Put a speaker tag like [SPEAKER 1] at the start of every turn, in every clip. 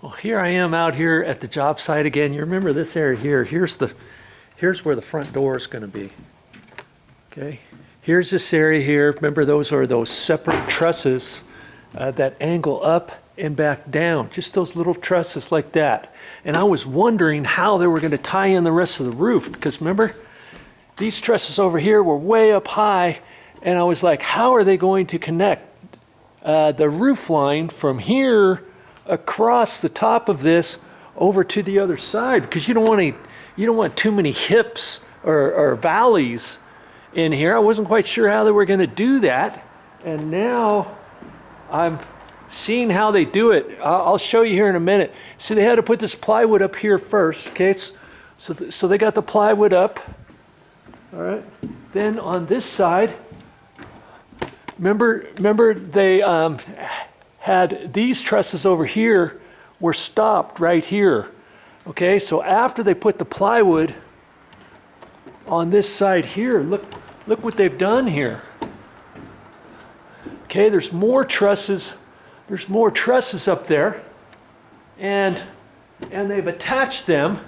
[SPEAKER 1] Well, here I am out here at the job site again. You remember this area here. Here's where the front door is going to be. Okay. Here's this area here. Remember, those are those separate trusses that angle up and back down. Just those little trusses like that. And I was wondering how they were going to tie in the rest of the roof, because remember, these trusses over here were way up high, and I was like, how are they going to connect the roof line from here across the top of this over to the other side? Because you don't want too many hips or valleys in here. I wasn't quite sure how they were going to do that, and now I'm seeing how they do it. I'll show you here in a minute. See, they had to put this plywood up here first. Okay, so they got the plywood up. All right. Then on this side, remember they had these trusses over here were stopped right here. Okay, so after they put the plywood on this side here, look what they've done here. Okay, there's more trusses up there, and they've attached them.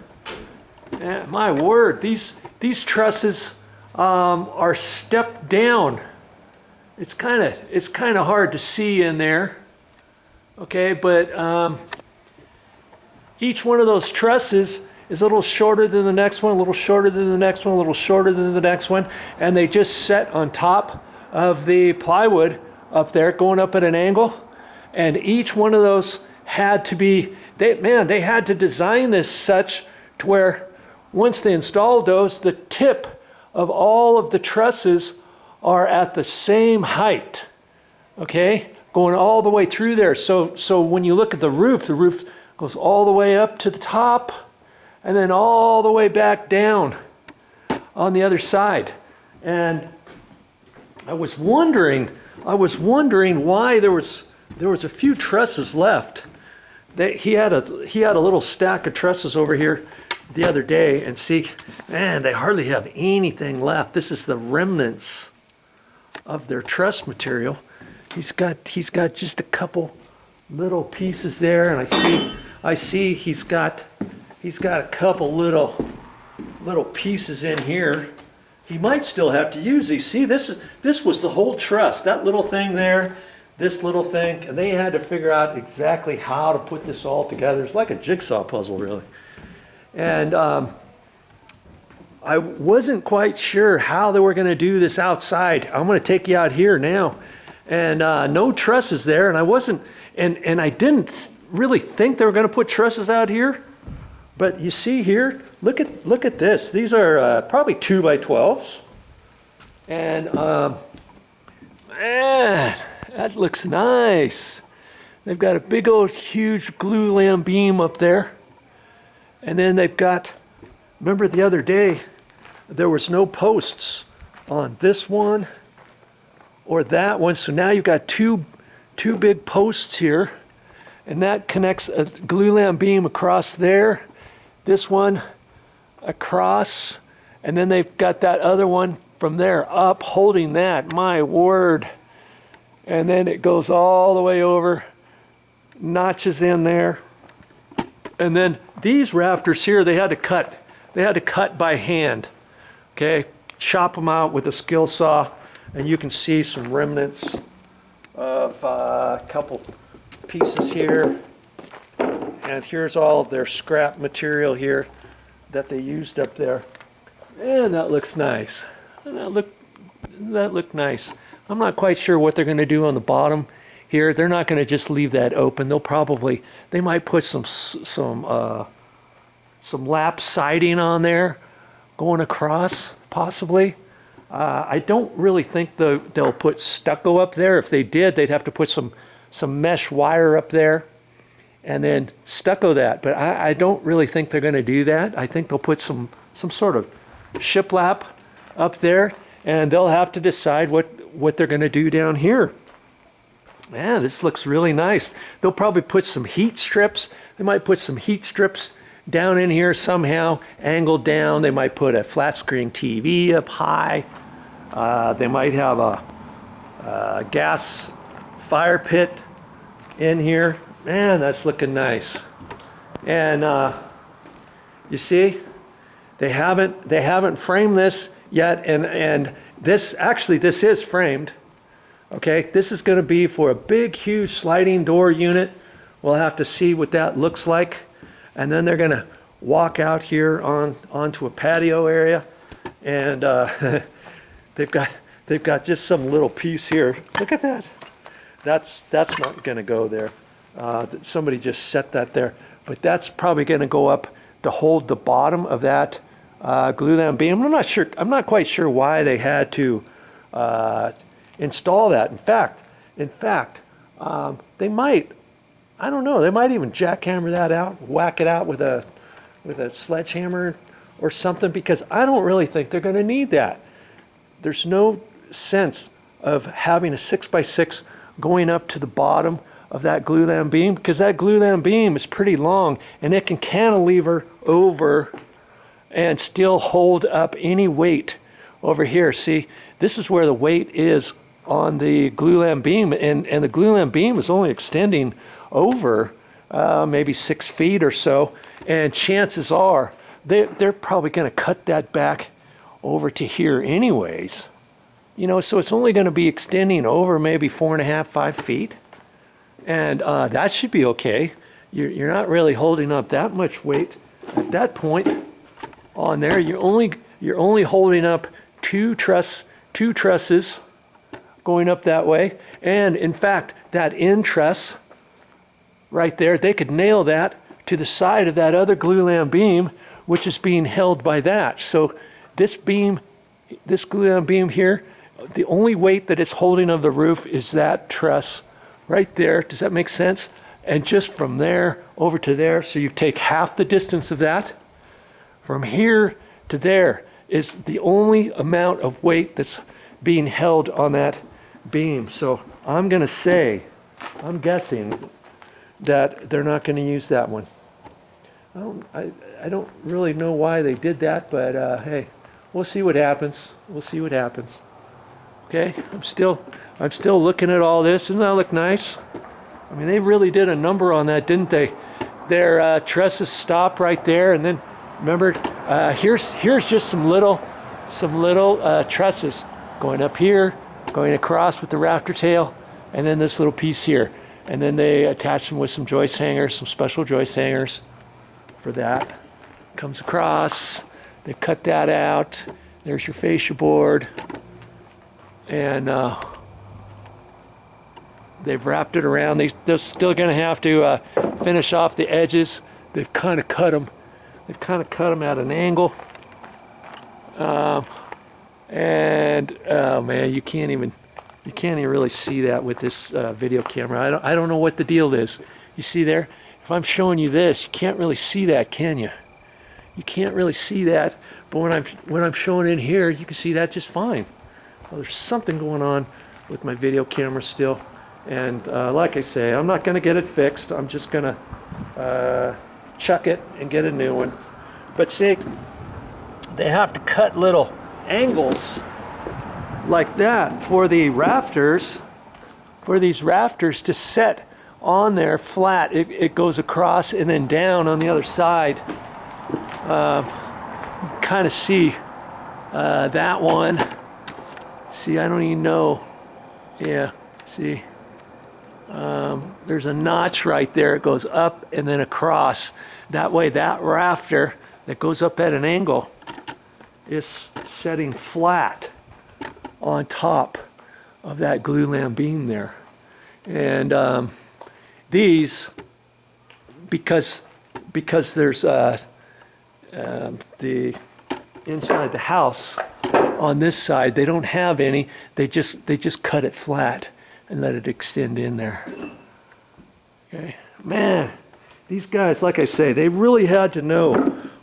[SPEAKER 1] And my word, these trusses are stepped down. It's kind of hard to see in there. Okay, but each one of those trusses is a little shorter than the next one, a little shorter than the next one, a little shorter than the next one, and they just set on top of the plywood up there, going up at an angle. And each one of those had to be, they had to design this such to where once they installed those, the tip of all of the trusses are at the same height. Okay, going all the way through there. So when you look at the roof goes all the way up to the top and then all the way back down on the other side. And I was wondering why there was a few trusses left. He had a little stack of trusses over here the other day, and see, man, they hardly have anything left. This is the remnants of their truss material. He's got just a couple little pieces there, and I see he's got a couple little pieces in here. He might still have to use these. See, this was the whole truss. That little thing there, this little thing, and they had to figure out exactly how to put this all together. It's like a jigsaw puzzle, really. And I wasn't quite sure how they were going to do this outside. I'm going to take you out here now, and no trusses there. And I wasn't, and I didn't really think they were going to put trusses out here. But you see here, look at this. These are probably 2x12s, and man, that looks nice. They've got a big old huge glue lamb beam up there. And then they've got, remember the other day, there was no posts on this one or that one. So now you've got two big posts here, and that connects a glue lamb beam across there, this one across, and then they've got that other one from there up holding that. My word. And then it goes all the way over, notches in there. And then these rafters here, they had to cut by hand. Okay, chop them out with a skill saw, and you can see some remnants of a couple pieces here. And here's all of their scrap material here that they used up there. And that looks nice. That looked nice. I'm not quite sure what they're going to do on the bottom here. They're not going to just leave that open. They might put some lap siding on there going across, possibly. I don't really think they'll put stucco up there. If they did, they'd have to put some mesh wire up there and then stucco that. But I don't really think they're going to do that. I think they'll put some sort of shiplap up there, and they'll have to decide what they're going to do down here. Man, this looks really nice. They'll probably put some heat strips. They might put some heat strips down in here somehow, angled down. They might put a flat screen TV up high. They might have a gas fire pit in here. Man, that's looking nice. And you see, they haven't framed this yet, and this is framed. Okay, this is going to be for a big, huge sliding door unit. We'll have to see what that looks like, and then they're going to walk out here onto a patio area, and they've got just some little piece here. Look at that. That's not going to go there. Somebody just set that there, but that's probably going to go up to hold the bottom of that glue-down beam. I'm not quite sure why they had to install that. In fact, they might. I don't know. They might even jackhammer that out, whack it out with a sledgehammer or something, because I don't really think they're going to need that. There's no sense of having a 6x6 going up to the bottom of that glue-down beam, because that glue-down beam is pretty long and it can cantilever over and still hold up any weight over here. See, this is where the weight is on the glue-down beam, and the glue-down beam is only extending over maybe 6 feet or so, and chances are they're probably going to cut that back over to here anyways. You know, so it's only going to be extending over maybe 4.5, 5 feet, and that should be okay. You're not really holding up that much weight at that point on there. You're only holding up two trusses going up that way, and in fact, that end truss right there, they could nail that to the side of that other glue-down beam, which is being held by that. So this beam, this glue-down beam here, the only weight that it's holding of the roof is that truss right there. Does that make sense? And just from there over to there, so you take half the distance of that. From here to there is the only amount of weight that's being held on that beam. So I'm going to say, I'm guessing that they're not going to use that one. I don't really know why they did that, but hey, we'll see what happens. We'll see what happens. Okay, I'm still looking at all this. Doesn't that look nice? I mean, they really did a number on that, didn't they? Their trusses stop right there, and then remember, here's just some little trusses going up here, going across with the rafter tail, and then this little piece here. And then they attach them with some joist hangers, some special joist hangers for that. Comes across, they cut that out. There's your fascia board. And they've wrapped it around. They're still going to have to finish off the edges. They've kind of cut them. They've kind of cut them at an angle. And oh man, you can't even really see that with this video camera. I don't know what the deal is. You see there? If I'm showing you this, you can't really see that, can you? You can't really see that. But when I'm showing in here, you can see that just fine. Well, there's something going on with my video camera still. And like I say, I'm not going to get it fixed. I'm just going to chuck it and get a new one. But see, they have to cut little angles like that for the rafters, for these rafters to set on there flat. It goes across and then down on the other side. Kind of see that one. See, I don't even know. Yeah, see. There's a notch right there. It goes up and then across. That way, that rafter that goes up at an angle is setting flat on top of that glue-down beam there. And these, because there's the inside the house on this side, they don't have any. They just cut it flat and let it extend in there. Okay, man, these guys, like I say, they really had to know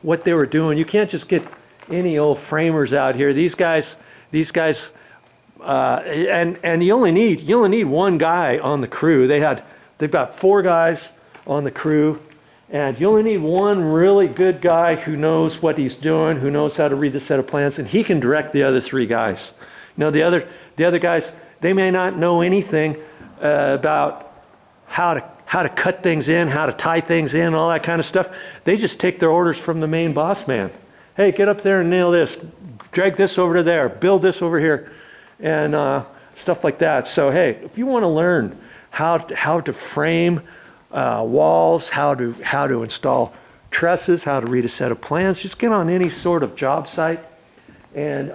[SPEAKER 1] what they were doing. You can't just get any old framers out here. These guys, and you only need one guy on the crew. They've got 4 guys on the crew, and you only need one really good guy who knows what he's doing, who knows how to read the set of plans, and he can direct the other 3 guys. You know, the other guys, they may not know anything about how how to cut things in, how to tie things in, all that kind of stuff. They just take their orders from the main boss man. Hey, get up there and nail this, drag this over to there, build this over here, and stuff like that. So hey, if you want to learn how to frame walls, how to install trusses, how to read a set of plans, just get on any sort of job site and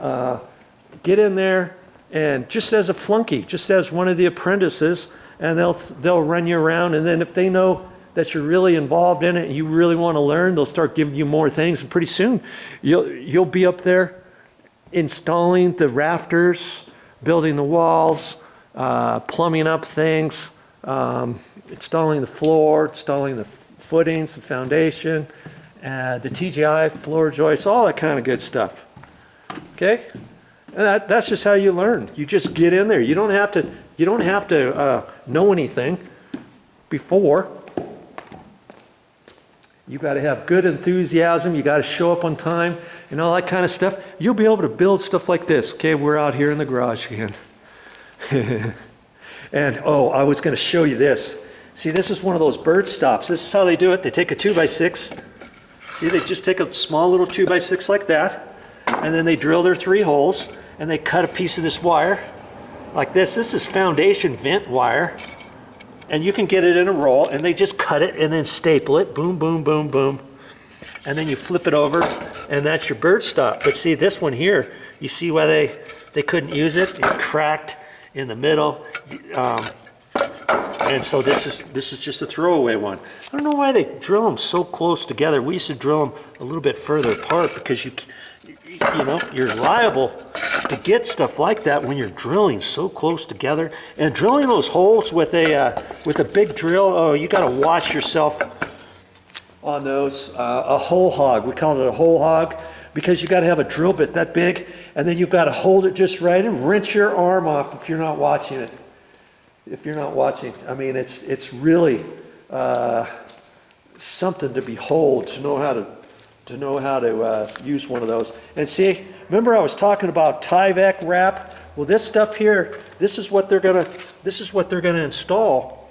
[SPEAKER 1] get in there, and just as a flunky, just as one of the apprentices, and they'll run you around, and then if they know that you're really involved in it and you really want to learn, they'll start giving you more things, and pretty soon you'll be up there installing the rafters, building the walls, plumbing up things, installing the floor, installing the footings, the foundation, the TGI, floor joists, all that kind of good stuff. Okay, and that's just how you learn. You just get in there. You don't have to know anything before. You got to have good enthusiasm. You got to show up on time and all that kind of stuff. You'll be able to build stuff like this. Okay, we're out here in the garage again. And oh, I was going to show you this. See, this is one of those bird stops. This is how they do it. They take a 2x6. See, they just take a small little 2x6 like that, and then they drill their 3 holes, and they cut a piece of this wire like this. This is foundation vent wire, and you can get it in a roll, and they just cut it and then staple it. Boom, boom, boom, boom. And then you flip it over, and that's your bird stop. But see, this one here, you see why they couldn't use it? It cracked in the middle. And so this is just a throwaway one. I don't know why they drill them so close together. We used to drill them a little bit further apart because you know, you're liable to get stuff like that when you're drilling so close together. And drilling those holes with a big drill, oh, you got to watch yourself on those. A hole hog, we call it a hole hog, because you got to have a drill bit that big, and then you've got to hold it just right and wrench your arm off if you're not watching it. If you're not watching, I mean, it's really something to behold, to know how to use one of those. And see, remember I was talking about Tyvek wrap? Well, this stuff here, this is what they're gonna install.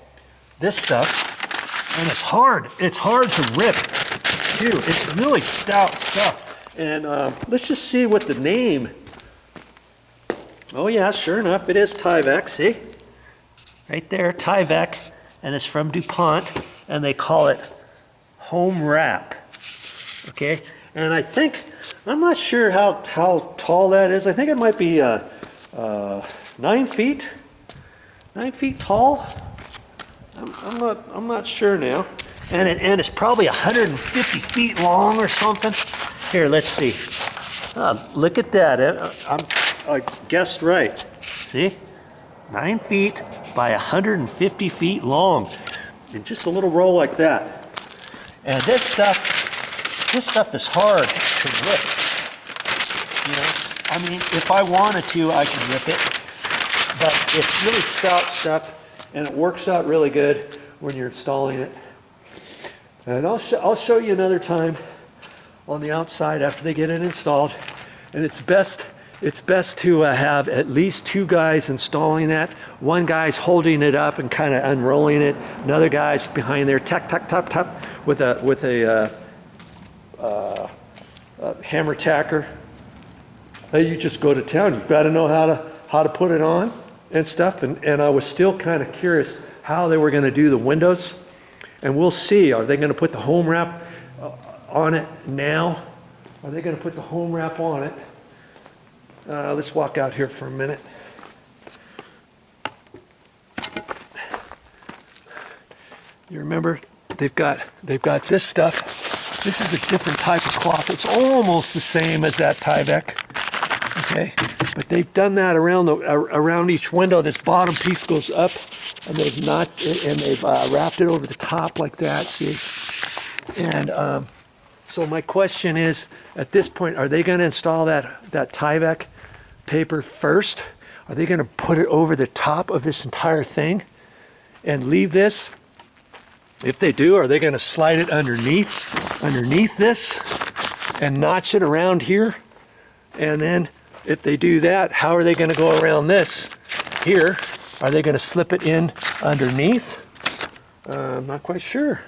[SPEAKER 1] This stuff, and it's hard. It's hard to rip too. It's really stout stuff. And let's just see what the name. Oh yeah, sure enough, it is Tyvek. See. Right there, Tyvek, and it's from DuPont, and they call it home wrap. Okay, and I think, I'm not sure how tall that is. I think it might be 9 feet tall. I'm not sure now. And it's probably 150 feet long or something. Here, let's see. Look at that. I guessed right. See, 9 feet by 150 feet long, and just a little roll like that. And this stuff is hard to rip. You know, I mean, if I wanted to, I could rip it, but it's really stout stuff, and it works out really good when you're installing it. And I'll show you another time on the outside after they get it installed. And it's best to have at least 2 guys installing that. One guy's holding it up and kind of unrolling it. Another guy's behind there, tap, tap, tap, tap, with a hammer tacker. You just go to town. You've got to know how to put it on and stuff. And I was still kind of curious how they were going to do the windows. And we'll see. Are they going to put the home wrap on it now? Are they going to put the home wrap on it? Let's walk out here for a minute. You remember they've got this stuff. This is a different type of cloth. It's almost the same as that Tyvek. Okay, but they've done that around each window. This bottom piece goes up, and they've wrapped it over the top like that. See, and so my question is, at this point, are they going to install that Tyvek paper first? Are they going to put it over the top of this entire thing and leave this? If they do, are they going to slide it underneath this and notch it around here? And then if they do that, how are they going to go around this here? Are they going to slip it in underneath? I'm not quite sure.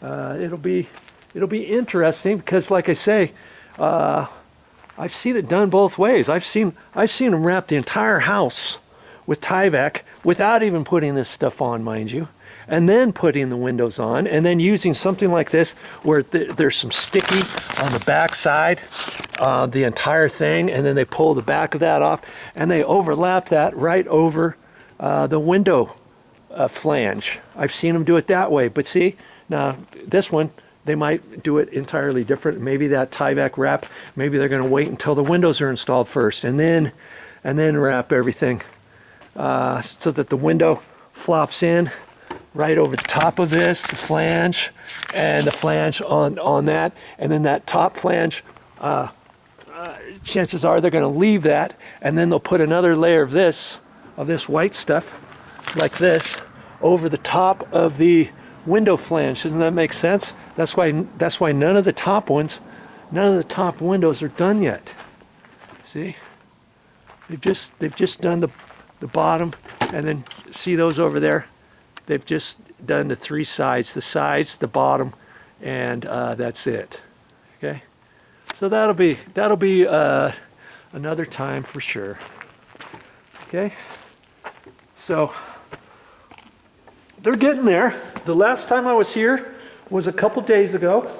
[SPEAKER 1] It'll be interesting because, like I say, I've seen it done both ways. I've seen them wrap the entire house with Tyvek without even putting this stuff on, mind you, and then putting the windows on, and then using something like this where there's some sticky on the back side, the entire thing, and then they pull the back of that off, and they overlap that right over the window flange. I've seen them do it that way, but see, now this one, they might do it entirely different. Maybe that Tyvek wrap, maybe they're going to wait until the windows are installed first, and then wrap everything so that the window flops in right over the top of this, the flange, and the flange on that, and then that top flange, chances are they're going to leave that, and then they'll put another layer of this white stuff, like this, over the top of the window flange. Doesn't that make sense? That's why none of the top windows are done yet. See? They've just done the bottom, and then see those over there? They've just done the three sides, the bottom, and that's it. Okay? So that'll be another time for sure. Okay? So they're getting there. The last time I was here was a couple days ago,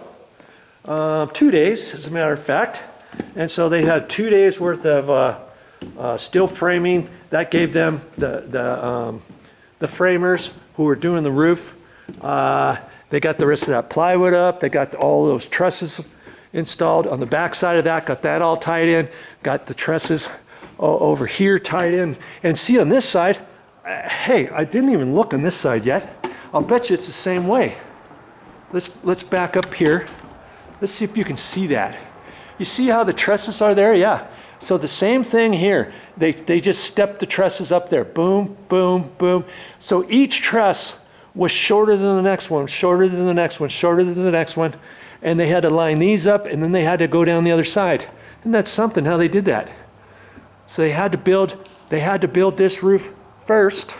[SPEAKER 1] 2 days as a matter of fact, and so they had 2 days worth of steel framing. That gave them the framers who were doing the roof. They got the rest of that plywood up. They got all those trusses installed on the back side of that. Got that all tied in. Got the trusses over here tied in. And see on this side, hey, I didn't even look on this side yet. I'll bet you it's the same way. Let's back up here. Let's see if you can see that. You see how the trusses are there? Yeah. So the same thing here. They just stepped the trusses up there. Boom, boom, boom. So each truss was shorter than the next one, shorter than the next one, shorter than the next one. And they had to line these up, and then they had to go down the other side. And that's something how they did that. So they had to build this roof first.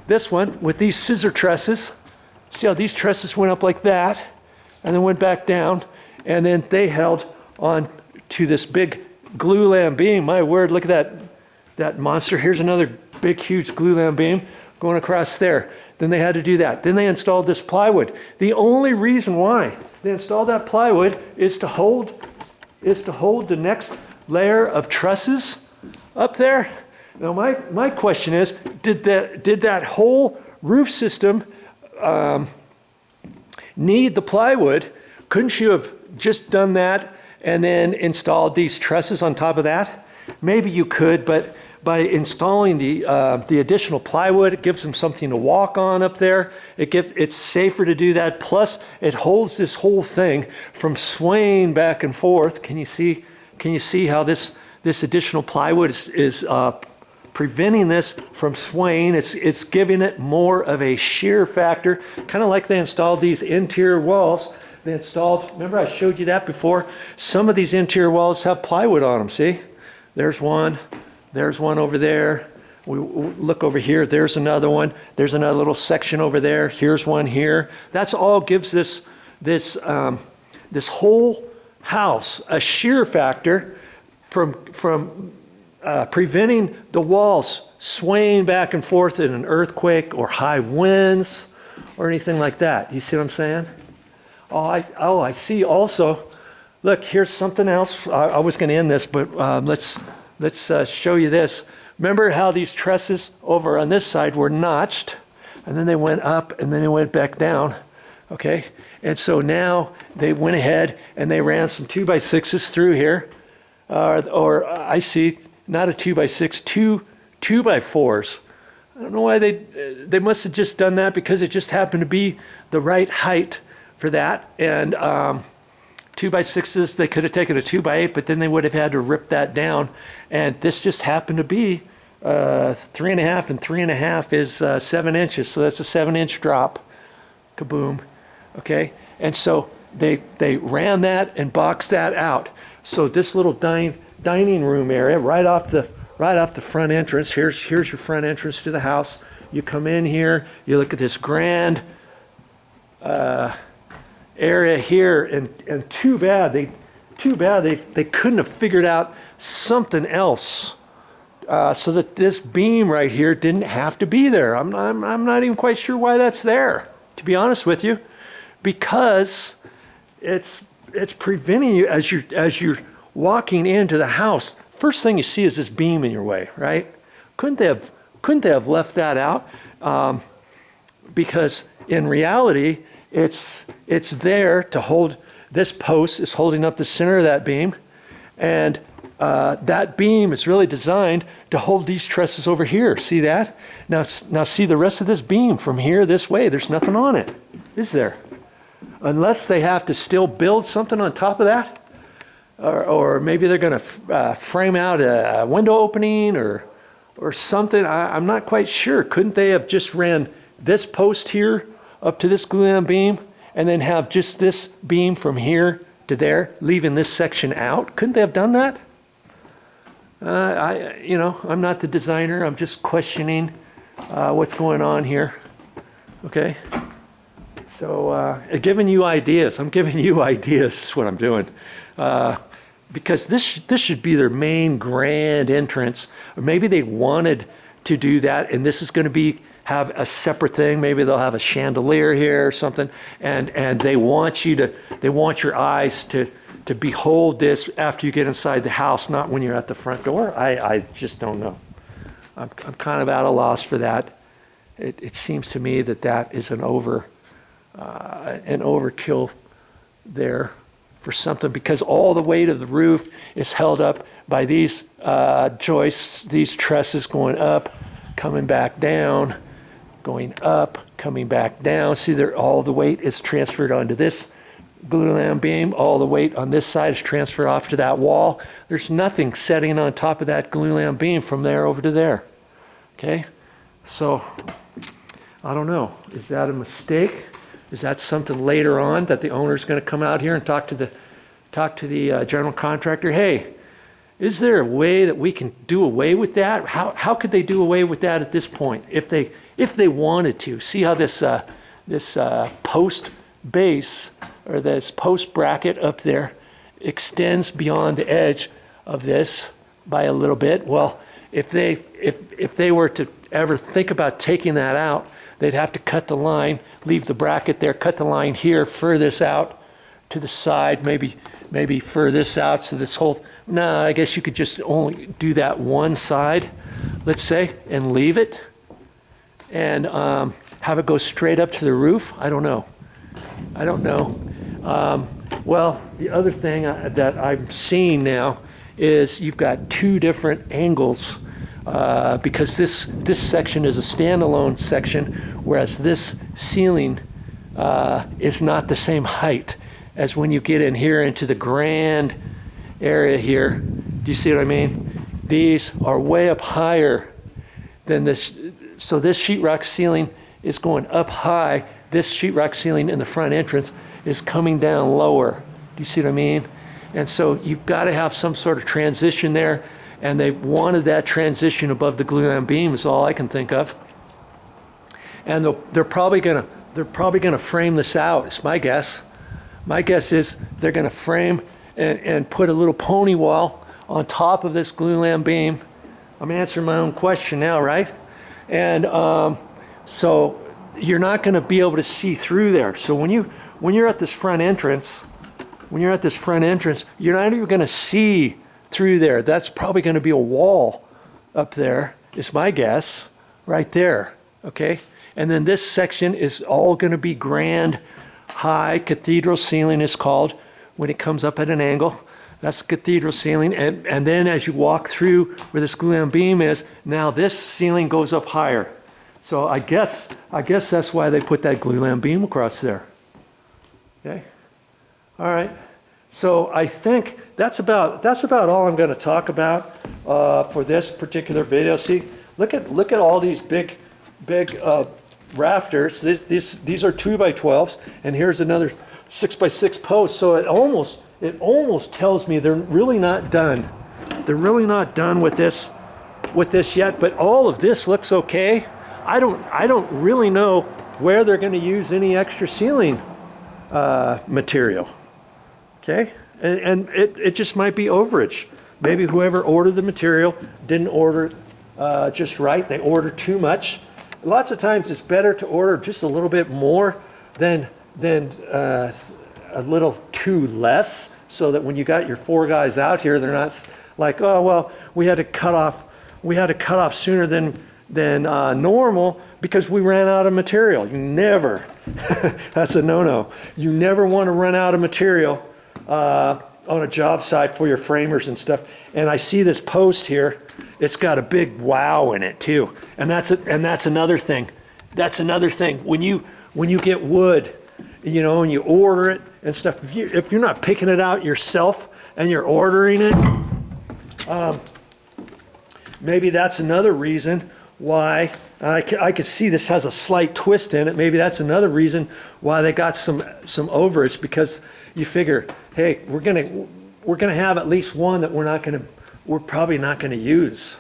[SPEAKER 1] This one with these scissor trusses. See how these trusses went up like that and then went back down, and then they held on to this big glulam beam. My word, look at that monster. Here's another big huge glulam beam going across there. Then they had to do that. Then they installed this plywood. The only reason why they installed that plywood is to hold the next layer of trusses up there. Now my question is, did that whole roof system need the plywood? Couldn't you have just done that and then installed these trusses on top of that? Maybe you could, but by installing the additional plywood, it gives them something to walk on up there. It's safer to do that. Plus, it holds this whole thing from swaying back and forth. Can you see how this additional plywood is preventing this from swaying? It's giving it more of a shear factor, kind of like they installed these interior walls. They installed, remember I showed you that before? Some of these interior walls have plywood on them, see? There's one over there. We look over here, there's another one. There's another little section over there. Here's one here. That's all gives this whole house a shear factor from preventing the walls swaying back and forth in an earthquake or high winds or anything like that. You see what I'm saying? I see also. Look, here's something else. I was going to end this, but let's show you this. Remember how these trusses over on this side were notched, and then they went up, and then they went back down. Okay, and so now they went ahead and they ran some 2x6s through here, or I see not a 2x6, two 2x4s. I don't know why they must have just done that because it just happened to be the right height for that. And 2x6s, they could have taken a 2x8, but then they would have had to rip that down. And this just happened to be 3.5, and 3.5 is 7 inches. So that's a 7-inch drop. Kaboom. Okay. And so they ran that and boxed that out. So this little dining room area right off the front entrance. Here's your front entrance to the house. You come in here, you look at this grand area here, and too bad they couldn't have figured out something else so that this beam right here didn't have to be there. I'm not even quite sure why that's there, to be honest with you, because it's preventing you as you're walking into the house. First thing you see is this beam in your way, right? Couldn't they have left that out? Because in reality, it's there to hold. This post is holding up the center of that beam, and that beam is really designed to hold these trusses over here. See that? Now see the rest of this beam from here this way. There's nothing on it, is there? Unless they have to still build something on top of that, or maybe they're going to frame out a window opening or something. I'm not quite sure. Couldn't they have just ran this post here up to this glue-down beam and then have just this beam from here to there, leaving this section out? Couldn't they have done that? I'm not the designer. I'm just questioning what's going on here. Okay. So giving you ideas. I'm giving you ideas is what I'm doing. Because this should be their main grand entrance. Or maybe they wanted to do that, and this is going to have a separate thing. Maybe they'll have a chandelier here or something, and they want your eyes to behold this after you get inside the house, not when you're at the front door. I just don't know. I'm kind of at a loss for that. It seems to me that is an overkill there for something, because all the weight of the roof is held up by these joists, these trusses going up, coming back down, going up, coming back down. See, all the weight is transferred onto this glue-down beam. All the weight on this side is transferred off to that wall. There's nothing setting on top of that glue-down beam from there over to there. Okay, so I don't know. Is that a mistake? Is that something later on that the owner's going to come out here and talk to the general contractor? Hey, is there a way that we can do away with that? How could they do away with that at this point if they wanted to? See how this post base, or this post bracket up there, extends beyond the edge of this by a little bit. Well, if they were to ever think about taking that out, they'd have to cut the line, leave the bracket there, cut the line here, furthest out to the side, maybe furthest out. So this whole, no, I guess you could just only do that one side, let's say, and leave it, and have it go straight up to the roof. I don't know. Well, the other thing that I'm seeing now is you've got two different angles. Because this section is a standalone section, whereas this ceiling is not the same height as when you get in here into the grand area here. Do you see what I mean? These are way up higher than this. So this sheetrock ceiling is going up high. This sheetrock ceiling in the front entrance is coming down lower. Do you see what I mean? And so you've got to have some sort of transition there. And they wanted that transition above the glue-down beam is all I can think of. And they're probably gonna frame this out. It's my guess. My guess is they're gonna frame and put a little pony wall on top of this glue-down beam. I'm answering my own question now, right? And so you're not gonna be able to see through there. So when you're at this front entrance, you're not even gonna see through there. That's probably going to be a wall up there, is my guess, right there. Okay, and then this section is all going to be grand, high cathedral ceiling is called when it comes up at an angle. That's the cathedral ceiling, and then as you walk through where this glue-down beam is, now this ceiling goes up higher. So I guess that's why they put that glue-down beam across there. Okay, all right. So I think that's about all I'm going to talk about for this particular video. See, look at all these big rafters. These are 2x12s, and here's another 6x6 post. So it almost tells me they're really not done. They're really not done with this yet. But all of this looks okay. I don't really know where they're going to use any extra ceiling material. Okay, and it just might be overage. Maybe whoever ordered the material didn't order it just right. They ordered too much. Lots of times it's better to order just a little bit more than a little too less, so that when you got your 4 guys out here, they're not like, oh well, we had to cut off sooner than normal because we ran out of material. You never, that's a no-no. You never want to run out of material on a job site for your framers and stuff. And I see this post here. It's got a big wow in it too. And that's another thing. That's another thing. When you get wood, you know, and you order it and stuff, if you're not picking it out yourself and you're ordering it, maybe that's another reason why. I could see this has a slight twist in it. Maybe that's another reason why they got some overage, because you figure, hey, we're gonna have at least one that we're probably not gonna use.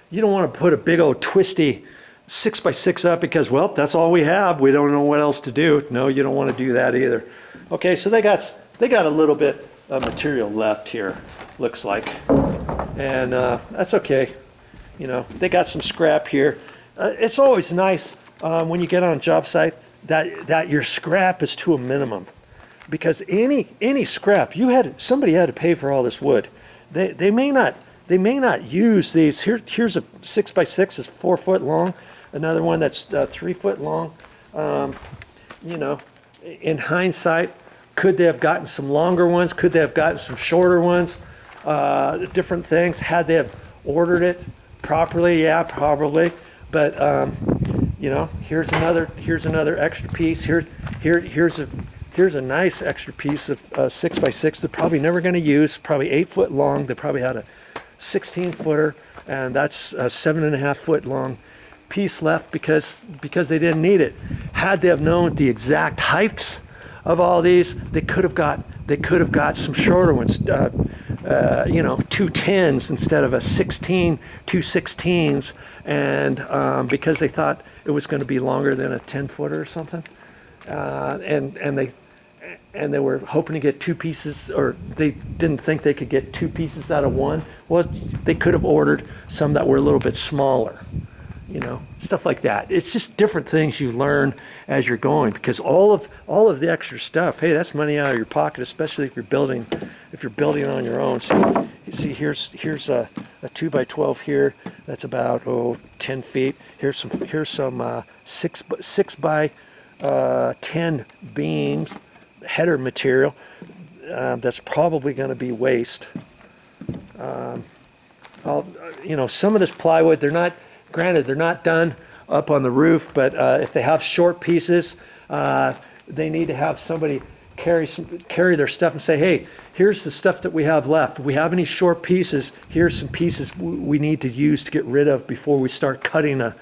[SPEAKER 1] You don't want to put a big old twisty 6x6 up because, well, that's all we have. We don't know what else to do. No, you don't want to do that either. Okay, so they got a little bit of material left here, looks like, and that's okay. You know, they got some scrap here. It's always nice when you get on a job site that your scrap is to a minimum, because any scrap somebody had to pay for all this wood. They may not use these. Here's a 6x6 is 4 foot long. Another one that's 3 foot long. You know, in hindsight, could they have gotten some longer ones? Could they have gotten some shorter ones? Different things. Had they have ordered it properly? Yeah, probably. But you know, here's another extra piece. Here's a nice extra piece of 6x6. They're probably never going to use. Probably 8 foot long. They probably had a 16 footer, and that's a 7.5 foot long piece left because they didn't need it. Had they have known the exact heights of all these, they could have got some shorter ones. You know, 2 10s instead of a 16, 2 16s, and because they thought it was going to be longer than a 10 footer or something, and they were hoping to get 2 pieces, or they didn't think they could get 2 pieces out of one. Well, they could have ordered some that were a little bit smaller, you know, stuff like that. It's just different things you learn as you're going, because all of the extra stuff, hey, that's money out of your pocket, especially if you're building on your own. So you see, here's a 2x12 here. That's about 10 feet. Here's some 6 by 10 beams, header material. That's probably going to be waste. You know, some of this plywood, they're not done up on the roof, but if they have short pieces, they need to have somebody carry their stuff and say, hey, here's the stuff that we have left. If we have any short pieces, here's some pieces we need to use to get rid of before we start cutting a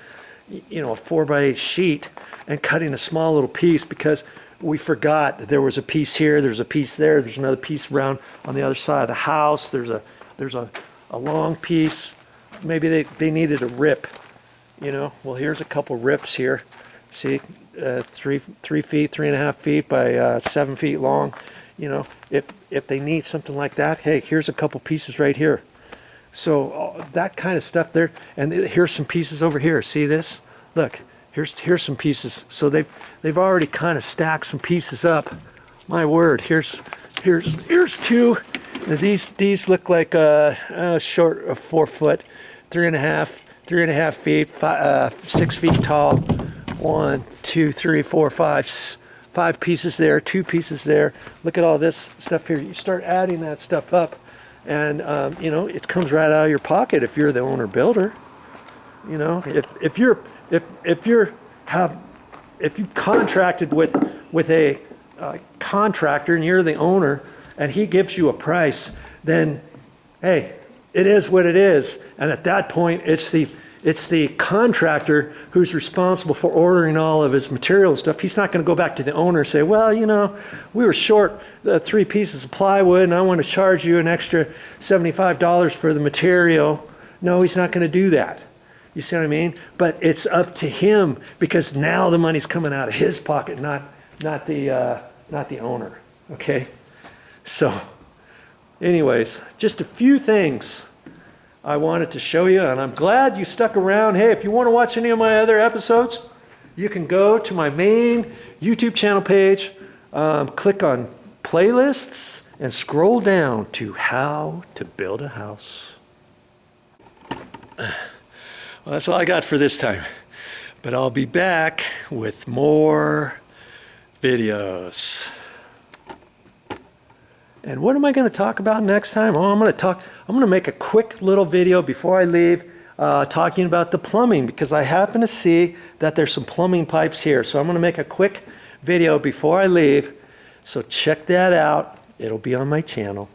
[SPEAKER 1] 4x8 sheet and cutting a small little piece, because we forgot that there was a piece here, there's a piece there, there's another piece around on the other side of the house, there's a long piece. Maybe they needed a rip, you know. Well, here's a couple rips here. See, 3 feet, 3.5 feet by 7 feet long. You know, if they need something like that, hey, here's a couple pieces right here. So that kind of stuff there, and here's some pieces over here. See this? Look, here's some pieces. So they've already kind of stacked some pieces up. My word, here's 2. Now these look like short of 4 foot, 3.5 feet, 6 feet tall. 1, 2, 3, 4, 5 pieces there, 2 pieces there. Look at all this stuff here. You start adding that stuff up, and you know, it comes right out of your pocket if you're the owner builder. You know, if you contracted with a contractor and you're the owner and he gives you a price, then hey, it is what it is. And at that point, it's the contractor who's responsible for ordering all of his material and stuff. He's not going to go back to the owner and say, well, you know, we were short 3 pieces of plywood and I want to charge you an extra $75 for the material. No, he's not going to do that. You see what I mean? But it's up to him because now the money's coming out of his pocket, not the owner. Okay? So, anyways, just a few things I wanted to show you, and I'm glad you stuck around. Hey, if you want to watch any of my other episodes, you can go to my main YouTube channel page, click on playlists, and scroll down to how to build a house. Well, that's all I got for this time, but I'll be back with more videos. And what am I going to talk about next time? Oh, I'm going to make a quick little video before I leave talking about the plumbing, because I happen to see that there's some plumbing pipes here. So I'm going to make a quick video before I leave. So check that out. It'll be on my channel.